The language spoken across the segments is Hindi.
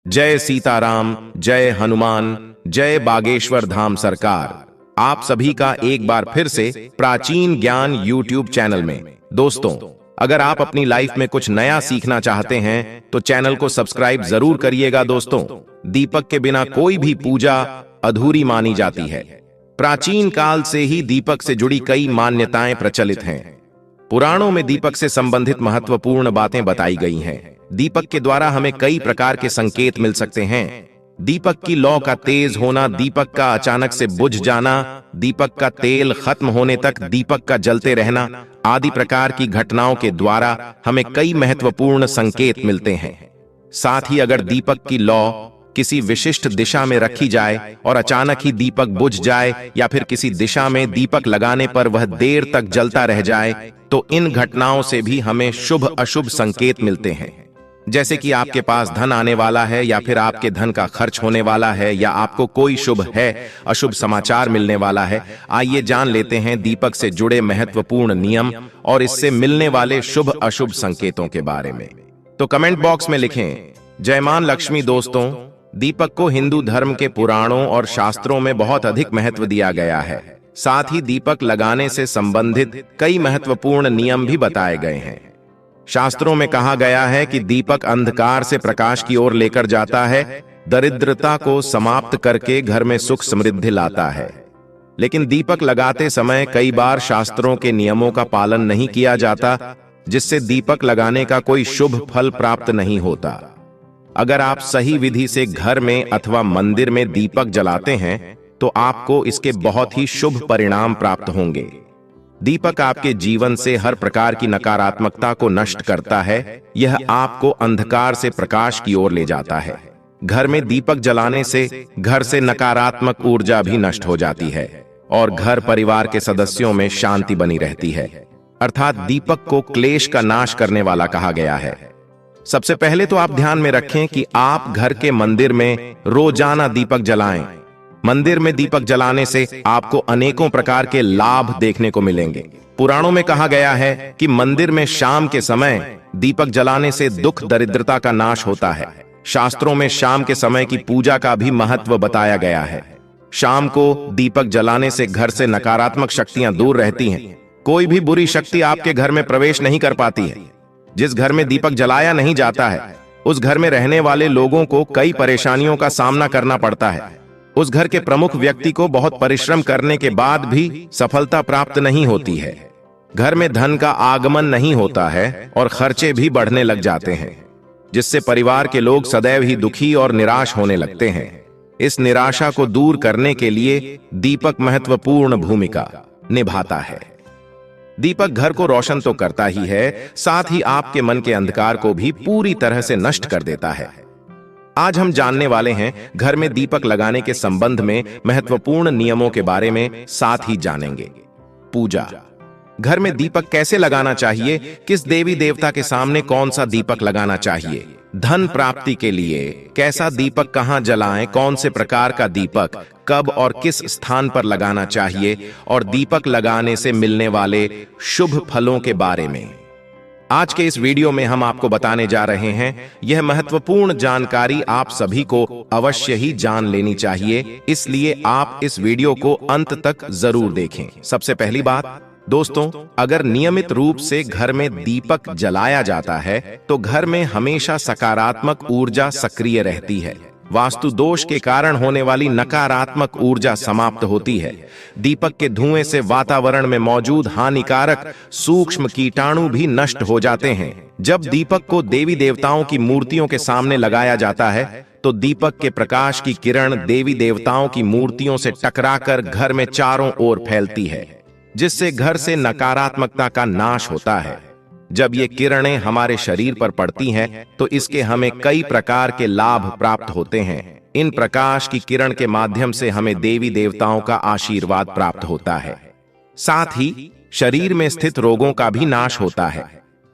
जय सीताराम, जय हनुमान, जय बागेश्वर धाम सरकार। आप सभी का एक बार फिर से प्राचीन ज्ञान यूट्यूब चैनल में। दोस्तों, अगर आप अपनी लाइफ में कुछ नया सीखना चाहते हैं तो चैनल को सब्सक्राइब जरूर करिएगा। दोस्तों, दीपक के बिना कोई भी पूजा अधूरी मानी जाती है। प्राचीन काल से ही दीपक से जुड़ी कई मान्यताएं प्रचलित हैं। पुराणों में दीपक से संबंधित महत्वपूर्ण बातें बताई गई हैं। दीपक के द्वारा हमें कई प्रकार के संकेत मिल सकते हैं। दीपक की लौ का तेज होना, दीपक का अचानक से बुझ जाना, दीपक का तेल खत्म होने तक दीपक का जलते रहना आदि प्रकार की घटनाओं के द्वारा हमें कई महत्वपूर्ण संकेत मिलते हैं। साथ ही अगर दीपक की लौ किसी विशिष्ट दिशा में रखी जाए और अचानक ही दीपक बुझ जाए या फिर किसी दिशा में दीपक लगाने पर वह देर तक जलता रह जाए तो इन घटनाओं से भी हमें शुभ अशुभ संकेत मिलते हैं। जैसे कि आपके पास धन आने वाला है या फिर आपके धन का खर्च होने वाला है या आपको कोई शुभ है अशुभ समाचार मिलने वाला है। आइए जान लेते हैं दीपक से जुड़े महत्वपूर्ण नियम और इससे मिलने वाले शुभ अशुभ संकेतों के बारे में। तो कमेंट बॉक्स में लिखें जयमान लक्ष्मी। दोस्तों, दीपक को हिंदू धर्म के पुराणों और शास्त्रों में बहुत अधिक महत्व दिया गया है। साथ ही दीपक लगाने से संबंधित कई महत्वपूर्ण नियम भी बताए गए हैं। शास्त्रों में कहा गया है कि दीपक अंधकार से प्रकाश की ओर लेकर जाता है, दरिद्रता को समाप्त करके घर में सुख समृद्धि लाता है। लेकिन दीपक लगाते समय कई बार शास्त्रों के नियमों का पालन नहीं किया जाता, जिससे दीपक लगाने का कोई शुभ फल प्राप्त नहीं होता। अगर आप सही विधि से घर में अथवा मंदिर में दीपक जलाते हैं तो आपको इसके बहुत ही शुभ परिणाम प्राप्त होंगे। दीपक आपके जीवन से हर प्रकार की नकारात्मकता को नष्ट करता है। यह आपको अंधकार से प्रकाश की ओर ले जाता है। घर में दीपक जलाने से घर से नकारात्मक ऊर्जा भी नष्ट हो जाती है और घर परिवार के सदस्यों में शांति बनी रहती है। अर्थात दीपक को क्लेश का नाश करने वाला कहा गया है। सबसे पहले तो आप ध्यान में रखें कि आप घर के मंदिर में रोजाना दीपक जलाएं। मंदिर में दीपक जलाने से आपको अनेकों प्रकार के लाभ देखने को मिलेंगे। पुराणों में कहा गया है कि मंदिर में शाम के समय दीपक जलाने से दुख दरिद्रता का नाश होता है। शास्त्रों में शाम के समय की पूजा का भी महत्व बताया गया है। शाम को दीपक जलाने से घर से नकारात्मक शक्तियां दूर रहती हैं। कोई भी बुरी शक्ति आपके घर में प्रवेश नहीं कर पाती है। जिस घर में दीपक जलाया नहीं जाता है उस घर में रहने वाले लोगों को कई परेशानियों का सामना करना पड़ता है। उस घर के प्रमुख व्यक्ति को बहुत परिश्रम करने के बाद भी सफलता प्राप्त नहीं होती है। घर में धन का आगमन नहीं होता है और खर्चे भी बढ़ने लग जाते हैं, जिससे परिवार के लोग सदैव ही दुखी और निराश होने लगते हैं। इस निराशा को दूर करने के लिए दीपक महत्वपूर्ण भूमिका निभाता है। दीपक घर को रोशन तो करता ही है, साथ ही आपके मन के अंधकार को भी पूरी तरह से नष्ट कर देता है। आज हम जानने वाले हैं घर में दीपक लगाने के संबंध में महत्वपूर्ण नियमों के बारे में, साथ ही जानेंगे पूजा। घर में दीपक कैसे लगाना चाहिए, किस देवी देवता के सामने कौन सा दीपक लगाना चाहिए, धन प्राप्ति के लिए कैसा दीपक कहां जलाएं, कौन से प्रकार का दीपक कब और किस स्थान पर लगाना चाहिए और दीपक लगाने से मिलने वाले शुभ फलों के बारे में आज के इस वीडियो में हम आपको बताने जा रहे हैं। यह महत्वपूर्ण जानकारी आप सभी को अवश्य ही जान लेनी चाहिए, इसलिए आप इस वीडियो को अंत तक जरूर देखें। सबसे पहली बात दोस्तों, अगर नियमित रूप से घर में दीपक जलाया जाता है तो घर में हमेशा सकारात्मक ऊर्जा सक्रिय रहती है। वास्तु दोष के कारण होने वाली नकारात्मक ऊर्जा समाप्त होती है। दीपक के धुएं से वातावरण में मौजूद हानिकारक सूक्ष्म कीटाणु भी नष्ट हो जाते हैं। जब दीपक को देवी देवताओं की मूर्तियों के सामने लगाया जाता है तो दीपक के प्रकाश की किरण देवी देवताओं की मूर्तियों से टकराकर घर में चारों ओर फैलती है, जिससे घर से नकारात्मकता का नाश होता है। जब ये किरणें हमारे शरीर पर पड़ती हैं तो इसके हमें कई प्रकार के लाभ प्राप्त होते हैं। इन प्रकाश की किरण के माध्यम से हमें देवी देवताओं का आशीर्वाद प्राप्त होता है। साथ ही शरीर में स्थित रोगों का भी नाश होता है।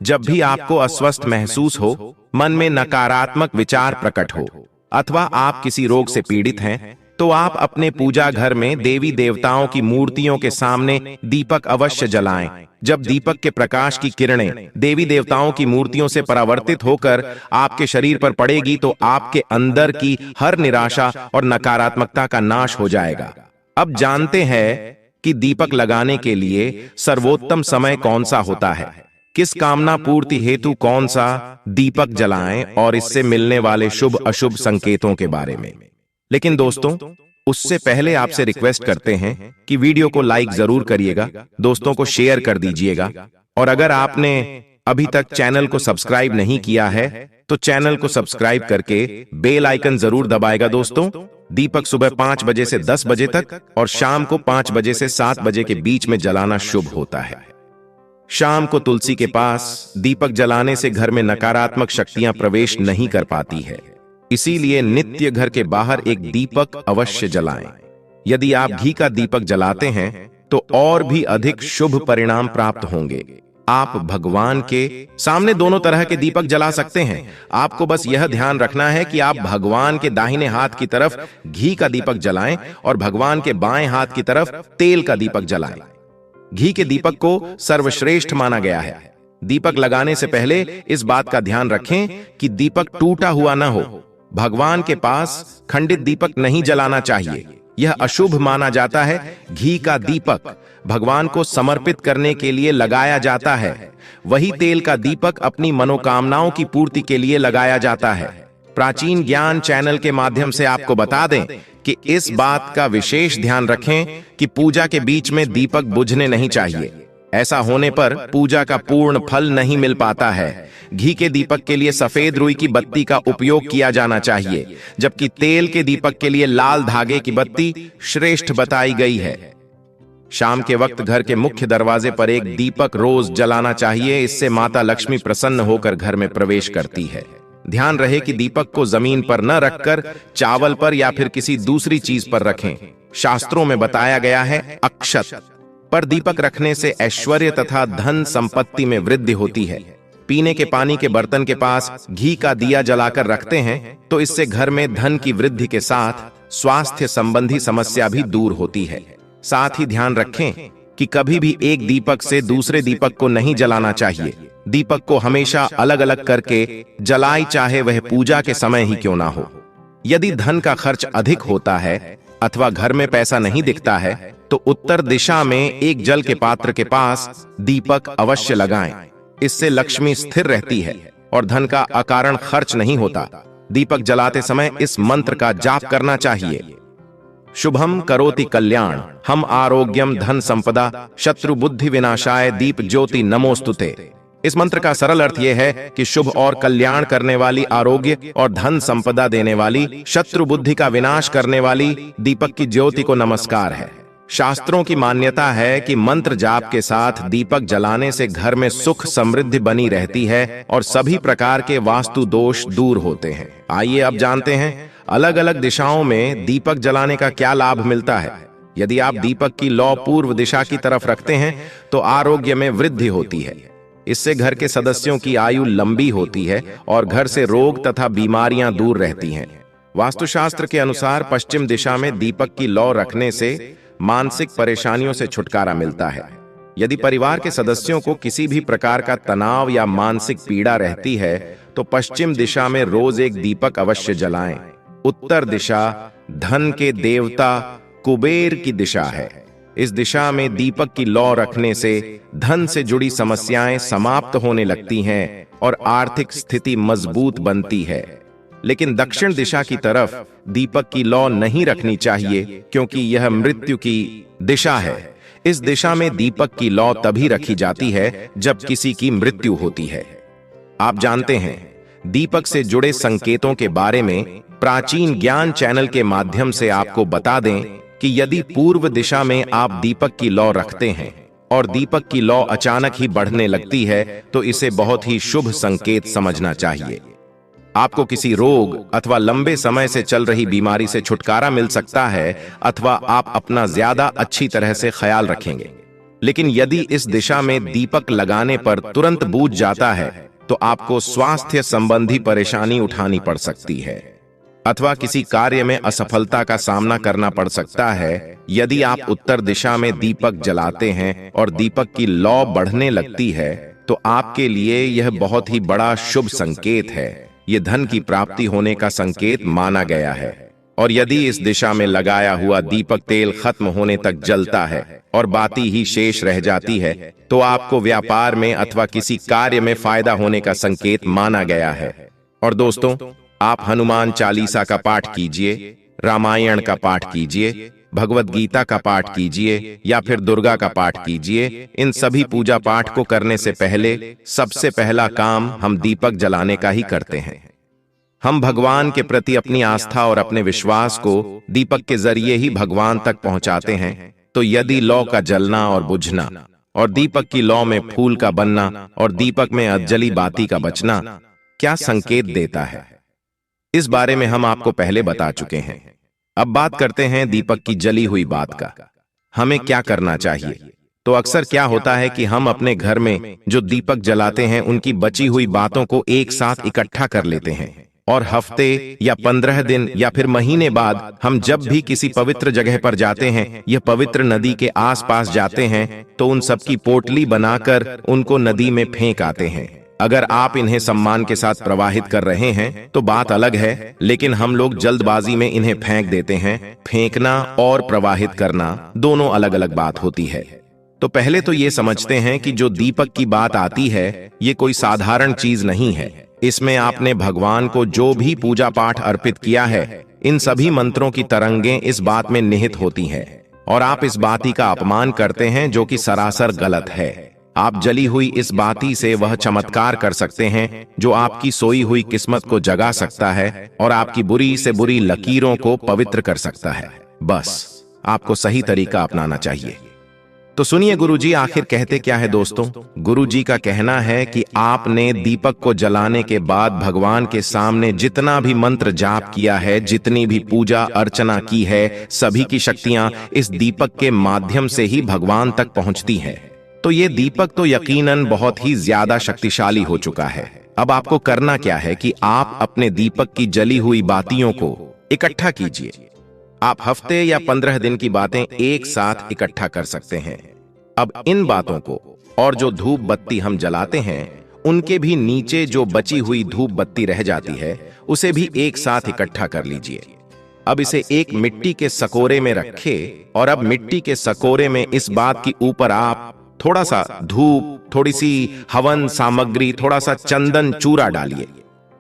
जब भी आपको अस्वस्थ महसूस हो, मन में नकारात्मक विचार प्रकट हो अथवा आप किसी रोग से पीड़ित हैं तो आप अपने पूजा घर में देवी देवताओं की मूर्तियों के सामने दीपक अवश्य जलाएं। जब दीपक के प्रकाश की किरणें देवी देवताओं की मूर्तियों से परावर्तित होकर आपके शरीर पर पड़ेगी तो आपके अंदर की हर निराशा और नकारात्मकता का नाश हो जाएगा। अब जानते हैं कि दीपक लगाने के लिए सर्वोत्तम समय कौन सा होता है, किस कामना पूर्ति हेतु कौन सा दीपक जलाएं और इससे मिलने वाले शुभ अशुभ संकेतों के बारे में। लेकिन दोस्तों, उससे पहले आपसे रिक्वेस्ट करते हैं कि वीडियो को लाइक जरूर करिएगा, दोस्तों को शेयर कर दीजिएगा, और अगर आपने अभी तक चैनल को सब्सक्राइब नहीं किया है तो चैनल को सब्सक्राइब करके बेल आइकन जरूर दबाएगा। दोस्तों, दीपक सुबह 5 बजे से 10 बजे तक और शाम को 5 बजे से 7 बजे के बीच में जलाना शुभ होता है। शाम को तुलसी के पास दीपक जलाने से घर में नकारात्मक शक्तियां प्रवेश नहीं कर पाती है, इसीलिए नित्य घर के बाहर एक दीपक अवश्य जलाएं। यदि आप घी का दीपक जलाते हैं तो और भी अधिक शुभ परिणाम प्राप्त होंगे। आप भगवान के सामने दोनों तरह के दीपक जला सकते हैं। आपको बस यह ध्यान रखना है कि आप भगवान के दाहिने हाथ की तरफ घी का दीपक जलाएं और भगवान के बाएं हाथ की तरफ तेल का दीपक जलाएं। घी के दीपक को सर्वश्रेष्ठ माना गया है। दीपक लगाने से पहले इस बात का ध्यान रखें कि दीपक टूटा हुआ न हो। भगवान के पास खंडित दीपक नहीं जलाना चाहिए, यह अशुभ माना जाता है। घी का दीपक भगवान को समर्पित करने के लिए लगाया जाता है, वही तेल का दीपक अपनी मनोकामनाओं की पूर्ति के लिए लगाया जाता है। प्राचीन ज्ञान चैनल के माध्यम से आपको बता दें कि इस बात का विशेष ध्यान रखें कि पूजा के बीच में दीपक बुझने नहीं चाहिए। ऐसा होने पर पूजा का पूर्ण फल नहीं मिल पाता है। घी के दीपक के लिए सफेद रुई की बत्ती का उपयोग किया जाना चाहिए, जबकि तेल के दीपक के लिए लाल धागे की बत्ती श्रेष्ठ बताई गई है। शाम के वक्त घर के मुख्य दरवाजे पर एक दीपक रोज जलाना चाहिए, इससे माता लक्ष्मी प्रसन्न होकर घर में प्रवेश करती है। ध्यान रहे कि दीपक को जमीन पर न रखकर चावल पर या फिर किसी दूसरी चीज पर रखें। शास्त्रों में बताया गया है अक्षत पर दीपक रखने से ऐश्वर्य तथा धन संपत्ति में वृद्धि होती है। पीने के पानी के बर्तन के पास घी का दिया जलाकर रखते हैं तो इससे घर में धन की वृद्धि के साथ स्वास्थ्य संबंधी समस्या भी दूर होती है। साथ ही ध्यान रखें कि कभी भी एक दीपक से दूसरे दीपक को नहीं जलाना चाहिए। दीपक को हमेशा अलग अलग करके जलाए, चाहे वह पूजा के समय ही क्यों ना हो। यदि धन का खर्च अधिक होता है अथवा घर में पैसा नहीं दिखता है तो उत्तर दिशा में एक जल के पात्र के पास दीपक अवश्य लगाएं। इससे लक्ष्मी स्थिर रहती है और धन का अकारण खर्च नहीं होता। दीपक जलाते समय इस मंत्र का जाप करना चाहिए। शुभम करोति कल्याण हम आरोग्यम धन संपदा शत्रु बुद्धि विनाशाय दीप ज्योति नमोस्तुते। इस मंत्र का सरल अर्थ यह है कि शुभ और कल्याण करने वाली, आरोग्य और धन संपदा देने वाली, शत्रु बुद्धि का विनाश करने वाली दीपक की ज्योति को नमस्कार है। शास्त्रों की मान्यता है कि मंत्र जाप के साथ दीपक जलाने से घर में सुख समृद्धि बनी रहती है और सभी प्रकार के वास्तु दोष दूर होते हैं। आइए अब जानते हैं अलग अलग दिशाओं में दीपक जलाने का क्या लाभ मिलता है। यदि आप दीपक की लौ पूर्व दिशा की तरफ रखते हैं तो आरोग्य में वृद्धि होती है। इससे घर के सदस्यों की आयु लंबी होती है और घर से रोग तथा बीमारियां दूर रहती हैं। वास्तुशास्त्र के अनुसार पश्चिम दिशा में दीपक की लौ रखने से मानसिक परेशानियों से छुटकारा मिलता है। यदि परिवार के सदस्यों को किसी भी प्रकार का तनाव या मानसिक पीड़ा रहती है तो पश्चिम दिशा में रोज एक दीपक अवश्य जलाएं। उत्तर दिशा धन के देवता कुबेर की दिशा है। इस दिशा में दीपक की लौ रखने से धन से जुड़ी समस्याएं समाप्त होने लगती हैं और आर्थिक स्थिति मजबूत बनती है। लेकिन दक्षिण दिशा की तरफ दीपक की लौ नहीं रखनी चाहिए क्योंकि यह मृत्यु की दिशा है। इस दिशा में दीपक की लौ तभी रखी जाती है जब किसी की मृत्यु होती है। आप जानते हैं दीपक से जुड़े संकेतों के बारे में प्राचीन ज्ञान चैनल के माध्यम से आपको बता दें कि यदि पूर्व दिशा में आप दीपक की लौ रखते हैं और दीपक की लौ अचानक ही बढ़ने लगती है तो इसे बहुत ही शुभ संकेत समझना चाहिए। आपको किसी रोग अथवा लंबे समय से चल रही बीमारी से छुटकारा मिल सकता है अथवा आप अपना ज्यादा अच्छी तरह से ख्याल रखेंगे। लेकिन यदि इस दिशा में दीपक लगाने पर तुरंत बूझ जाता है तो आपको स्वास्थ्य संबंधी परेशानी उठानी पड़ सकती है। अथवा किसी कार्य में असफलता का सामना करना पड़ सकता है। यदि आप उत्तर दिशा में दीपक जलाते हैं और दीपक की लौ बढ़ने लगती है तो आपके लिए यह बहुत ही बड़ा शुभ संकेत है। यह धन की प्राप्ति होने का संकेत माना गया है। और यदि इस दिशा में लगाया हुआ दीपक तेल खत्म होने तक जलता है और बाती ही शेष रह जाती है तो आपको व्यापार में अथवा किसी कार्य में फायदा होने का संकेत माना गया है। और दोस्तों, आप हनुमान चालीसा का पाठ कीजिए, रामायण का पाठ कीजिए, भगवत गीता का पाठ कीजिए या फिर दुर्गा का पाठ कीजिए। इन सभी पूजा पाठ को करने से पहले सबसे पहला काम हम दीपक जलाने का ही करते हैं। हम भगवान के प्रति अपनी आस्था और अपने विश्वास को दीपक के जरिए ही भगवान तक पहुंचाते हैं। तो यदि लौ का जलना और बुझना और दीपक की लौ में फूल का बनना और दीपक में अधजली बाती का बचना क्या संकेत देता है, इस बारे में हम आपको पहले बता चुके हैं। अब बात करते हैं दीपक की जली हुई बात का। हमें क्या करना चाहिए? तो अक्सर क्या होता है कि हम अपने घर में जो दीपक जलाते हैं उनकी बची हुई बातों को एक साथ इकट्ठा कर लेते हैं और हफ्ते या 15 दिन या फिर महीने बाद हम जब भी किसी पवित्र जगह पर जाते हैं या पवित्र नदी के आसपास जाते हैं तो उन सब की पोटली बनाकर उनको नदी में फेंक आते हैं। अगर आप इन्हें सम्मान के साथ प्रवाहित कर रहे हैं तो बात अलग है, लेकिन हम लोग जल्दबाजी में इन्हें फेंक देते हैं। फेंकना और प्रवाहित करना दोनों अलग अलग बात होती है। तो पहले तो ये समझते हैं कि जो दीपक की बात आती है ये कोई साधारण चीज नहीं है। इसमें आपने भगवान को जो भी पूजा पाठ अर्पित किया है, इन सभी मंत्रों की तरंगें इस बात में निहित होती हैं और आप इस बाती का अपमान करते हैं जो कि सरासर गलत है। आप जली हुई इस बाती से वह चमत्कार कर सकते हैं जो आपकी सोई हुई किस्मत को जगा सकता है और आपकी बुरी से बुरी लकीरों को पवित्र कर सकता है। बस आपको सही तरीका अपनाना चाहिए। तो सुनिए गुरुजी आखिर कहते क्या है दोस्तों। गुरुजी का कहना है कि आपने दीपक को जलाने के बाद भगवान के सामने जितना भी मंत्र जाप किया है, जितनी भी पूजा अर्चना की है, सभी की शक्तियां इस दीपक के माध्यम से ही भगवान तक पहुंचती हैं। तो ये दीपक तो यकीनन बहुत ही ज्यादा शक्तिशाली हो चुका है। अब आपको करना क्या है कि आप अपने दीपक की जली हुई बातियों को इकट्ठा कीजिए। आप हफ्ते या 15 दिन की बातें एक साथ इकट्ठा कर सकते हैं। अब इन बातों को और जो धूप बत्ती हम जलाते हैं उनके भी नीचे जो बची हुई धूप बत्ती रह जाती है उसे भी एक साथ इकट्ठा कर लीजिए। अब इसे एक मिट्टी के सकोरे में रखें और अब मिट्टी के सकोरे में इस बात की ऊपर आप थोड़ा सा धूप, थोड़ी सी हवन सामग्री, थोड़ा सा चंदन चूरा डालिए।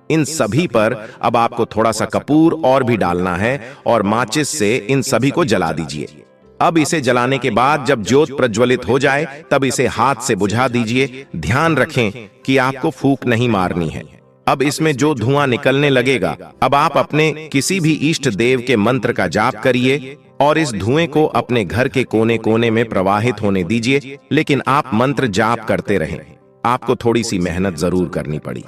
इन सभी पर अब आपको थोड़ा सा कपूर और भी डालना है और माचिस से इन सभी को जला दीजिए। अब इसे जलाने के बाद जब ज्योत प्रज्वलित हो जाए तब इसे हाथ से बुझा दीजिए। ध्यान रखें कि आपको फूंक नहीं मारनी है। अब इसमें जो धुआं निकलने लगेगा, अब आप अपने किसी भी इष्ट देव के मंत्र का जाप करिए और इस धुएं को अपने घर के कोने कोने में प्रवाहित होने दीजिए। लेकिन आप मंत्र जाप करते रहें। आपको थोड़ी सी मेहनत जरूर करनी पड़ी,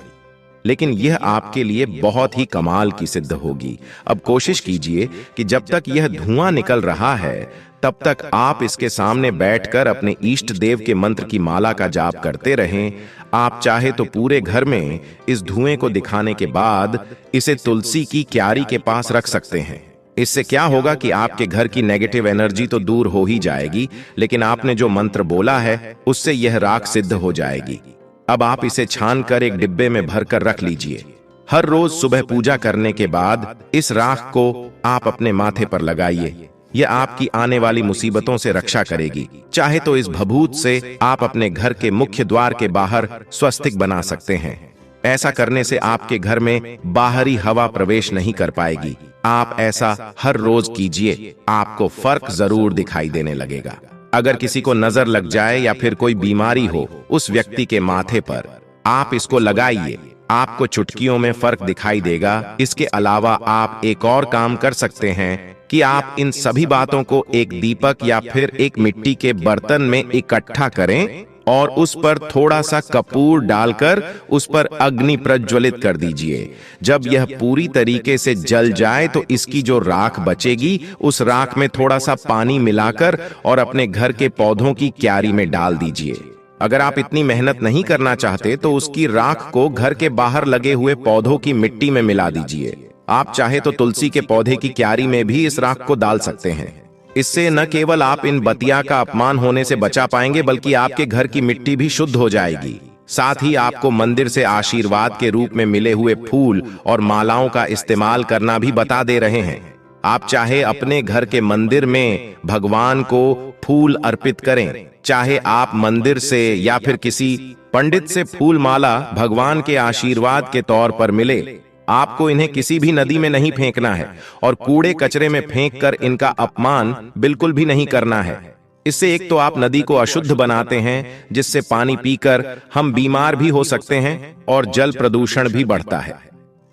लेकिन यह आपके लिए बहुत ही कमाल की सिद्ध होगी। अब कोशिश कीजिए कि जब तक यह धुआं निकल रहा है तब तक आप इसके सामने बैठकर अपने इष्ट देव के मंत्र की माला का जाप करते रहें। आप चाहे तो पूरे घर में इस धुएं को दिखाने के बाद इसे तुलसी की क्यारी के पास रख सकते हैं। इससे क्या होगा कि आपके घर की नेगेटिव एनर्जी तो दूर हो ही जाएगी, लेकिन आपने जो मंत्र बोला है उससे यह राख सिद्ध हो जाएगी। अब आप इसे छानकर एक डिब्बे में भरकर रख लीजिए। हर रोज सुबह पूजा करने के बाद इस राख को आप अपने माथे पर लगाइए। यह आपकी आने वाली मुसीबतों से रक्षा करेगी। चाहे तो इस भभूत से आप अपने घर के मुख्य द्वार के बाहर स्वस्तिक बना सकते हैं। ऐसा करने से आपके घर में बाहरी हवा प्रवेश नहीं कर पाएगी। आप ऐसा हर रोज कीजिए, आपको फर्क जरूर दिखाई देने लगेगा। अगर किसी को नजर लग जाए या फिर कोई बीमारी हो उस व्यक्ति के माथे पर आप इसको लगाइए, आपको चुटकियों में फर्क दिखाई देगा। इसके अलावा आप एक और काम कर सकते हैं कि आप इन सभी बातों को एक दीपक या फिर एक मिट्टी के बर्तन में इकट्ठा करें और उस पर थोड़ा सा कपूर डालकर उस पर अग्नि प्रज्वलित कर दीजिए। जब यह पूरी तरीके से जल जाए तो इसकी जो राख बचेगी उस राख में थोड़ा सा पानी मिलाकर और अपने घर के पौधों की क्यारी में डाल दीजिए। अगर आप इतनी मेहनत नहीं करना चाहते तो उसकी राख को घर के बाहर लगे हुए पौधों की मिट्टी में मिला दीजिए। आप चाहे तो तुलसी के पौधे की क्यारी में भी इस राख को डाल सकते हैं। इससे न केवल आप इन बतिया का अपमान होने से बचा पाएंगे, बल्कि आपके घर की मिट्टी भी शुद्ध हो जाएगी। साथ ही आपको मंदिर से आशीर्वाद के रूप में मिले हुए फूल और मालाओं का इस्तेमाल करना भी बता दे रहे हैं। आप चाहे अपने घर के मंदिर में भगवान को फूल अर्पित करें, चाहे आप मंदिर से या फिर किसी पंडित से फूल माला भगवान के आशीर्वाद के तौर पर मिले, आपको इन्हें किसी भी नदी में नहीं फेंकना है और कूड़े कचरे में फेंककर इनका अपमान बिल्कुल भी नहीं करना है। इससे एक तो आप नदी को अशुद्ध बनाते हैं, जिससे पानी पीकर हम बीमार भी हो सकते हैं और जल प्रदूषण भी बढ़ता है।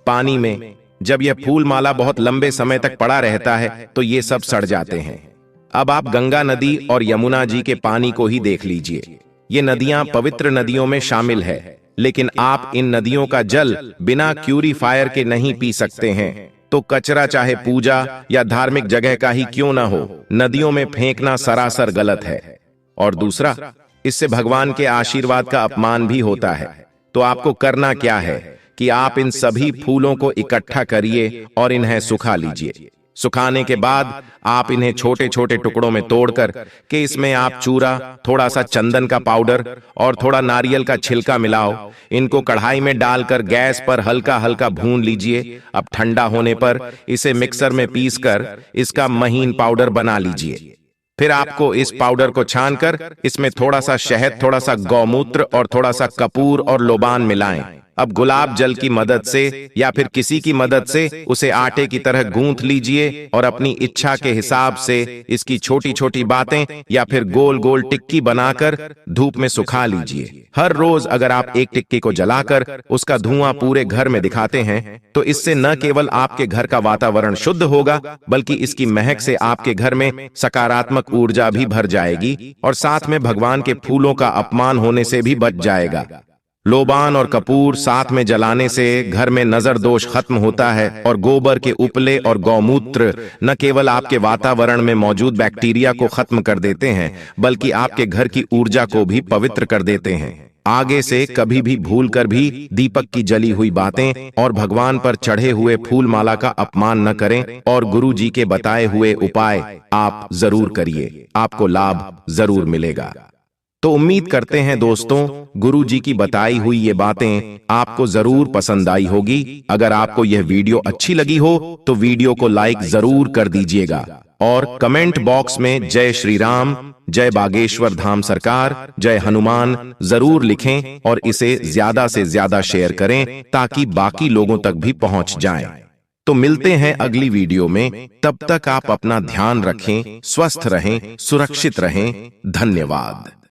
पानी में जब यह फूल माला बहुत लंबे समय तक पड़ा रहता है तो ये सब सड़ जाते हैं। अब आप गंगा नदी और यमुना जी के पानी को ही देख लीजिए। ये नदियां पवित्र नदियों में शामिल है, लेकिन आप इन नदियों का जल बिना प्यूरीफायर के नहीं पी सकते हैं। तो कचरा चाहे पूजा या धार्मिक जगह का ही क्यों ना हो, नदियों में फेंकना सरासर गलत है। और दूसरा, इससे भगवान के आशीर्वाद का अपमान भी होता है। तो आपको करना क्या है कि आप इन सभी फूलों को इकट्ठा करिए और इन्हें सुखा लीजिए। सुखाने के बाद आप इन्हें छोटे छोटे टुकड़ों में तोड़कर के इसमें आप चूरा, थोड़ा सा चंदन का पाउडर और थोड़ा नारियल का छिलका मिलाओ। इनको कढ़ाई में डालकर गैस पर हल्का हल्का भून लीजिए। अब ठंडा होने पर इसे मिक्सर में पीसकर इसका महीन पाउडर बना लीजिए। फिर आपको इस पाउडर को छानकर इसमें थोड़ा सा शहद, थोड़ा सा गौमूत्र और थोड़ा सा कपूर और लोबान मिलाएं। अब गुलाब जल की मदद से या फिर किसी की मदद से उसे आटे की तरह गूंथ लीजिए और अपनी इच्छा के हिसाब से इसकी छोटी छोटी बातें या फिर गोल गोल टिक्की बनाकर धूप में सुखा लीजिए। हर रोज अगर आप एक टिक्की को जलाकर उसका धुआं पूरे घर में दिखाते हैं तो इससे न केवल आपके घर का वातावरण शुद्ध होगा, बल्कि इसकी महक से आपके घर में सकारात्मक ऊर्जा भी भर जाएगी और साथ में भगवान के फूलों का अपमान होने से भी बच जाएगा। लोबान और कपूर साथ में जलाने से घर में नजर दोष खत्म होता है और गोबर के उपले और गौमूत्र न केवल आपके वातावरण में मौजूद बैक्टीरिया को खत्म कर देते हैं, बल्कि आपके घर की ऊर्जा को भी पवित्र कर देते हैं। आगे से कभी भी भूलकर भी दीपक की जली हुई बातें और भगवान पर चढ़े हुए फूल माला का अपमान न करें और गुरु जी के बताए हुए उपाय आप जरूर करिए, आपको लाभ जरूर मिलेगा। तो उम्मीद करते हैं दोस्तों, गुरु जी की बताई हुई ये बातें आपको जरूर पसंद आई होगी। अगर आपको यह वीडियो अच्छी लगी हो तो वीडियो को लाइक जरूर कर दीजिएगा और कमेंट बॉक्स में जय श्री राम, जय बागेश्वर धाम सरकार, जय हनुमान जरूर लिखें और इसे ज्यादा से ज्यादा शेयर करें ताकि बाकी लोगों तक भी पहुंच जाए। तो मिलते हैं अगली वीडियो में, तब तक आप अपना ध्यान रखें, स्वस्थ रहें, सुरक्षित रहें। धन्यवाद।